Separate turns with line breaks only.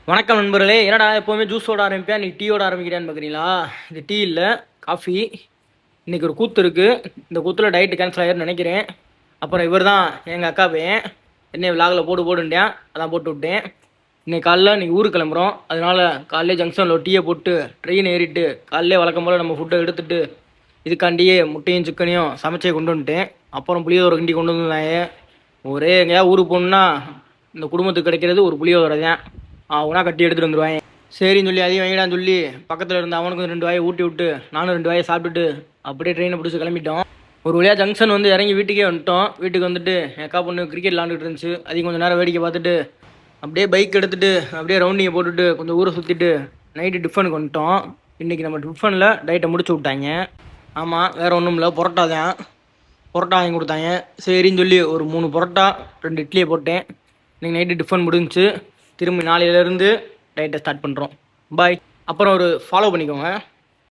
வணக்கம் நண்பர்களே. என்னடா எப்போவுமே ஜூஸோட ஆரம்பிப்பேன், நீ டீயோட ஆரம்பிக்கிறேன்னு பார்க்குறீங்களா? இது டீ இல்லை, காஃபி. இன்றைக்கி ஒரு கூத்து இருக்குது. இந்த கூத்தில் டயட்டு கேன்சல் ஆகிருன்னு நினைக்கிறேன். அப்புறம் இவர் தான் எங்கள் அக்கா பையன், என்னை விலாகில் போட்டுட்டேன், அதான் போட்டு விட்டேன். இன்றைக்கி காலைல நீங்கள் ஊருக்கு கிளம்புறோம், அதனால் காலையிலே ஜங்ஷனில் டீயை போட்டு ட்ரெயின் ஏறிட்டு காலையிலே வழக்கம் போல் நம்ம ஃபுட்டை எடுத்துகிட்டு இதுக்காண்டியே முட்டையும் சிக்கனையும் சமைச்சே கொண்டு வந்துட்டேன். அப்புறம் புளியோதரை கிண்டி கொண்டு வந்தாங்க. ஒரே எங்கேயாவது ஊருக்கு போகணுன்னா இந்த குடும்பத்துக்கு கிடைக்கிறது ஒரு புளியோதரை தான். அவனா கட்டி எடுத்துகிட்டு வந்துடுவாங்க. சரின்னு சொல்லி அதையும் வாங்கிடான்னு சொல்லி பக்கத்தில் இருந்த அவனுக்கும் 2 வாயை ஊட்டி விட்டு நானும் 2 வாயை சாப்பிட்டுட்டு அப்படியே ட்ரெயினை பிடிச்சி கிளம்பிட்டோம். ஒரு வழியாக ஜங்ஷன் வந்து இறங்கி வீட்டுக்கே வந்துட்டோம். வீட்டுக்கு வந்துட்டு என் அக்கா பொண்ணு கிரிக்கெட் விளாண்டுட்டு இருந்துச்சு. அதையும் கொஞ்சம் நேரம் வேடிக்கை பார்த்துட்டு அப்படியே பைக் எடுத்துகிட்டு அப்படியே ரவுண்டிங்கை போட்டுட்டு கொஞ்சம் ஊரை சுற்றிட்டு நைட்டு டிஃபனுக்கு வந்துட்டோம். இன்றைக்கி நம்ம டிஃபனில் டயட்டை முடிச்சு விட்டாங்க. ஆமாம், வேறு ஒன்றும் இல்லை, பரோட்டா தான். பரோட்டா வாங்கி கொடுத்தாங்க. சரின்னு சொல்லி ஒரு 3 பரோட்டா 2 இட்லியை போட்டேன். இன்றைக்கி நைட்டு டிஃபன் முடிஞ்சிச்சு. திரும்பி நாளையிலேருந்து டயட்டை ஸ்டார்ட் பண்ணுறோம். பாய். அப்புறம் ஒரு ஃபாலோ பண்ணிக்கோங்க.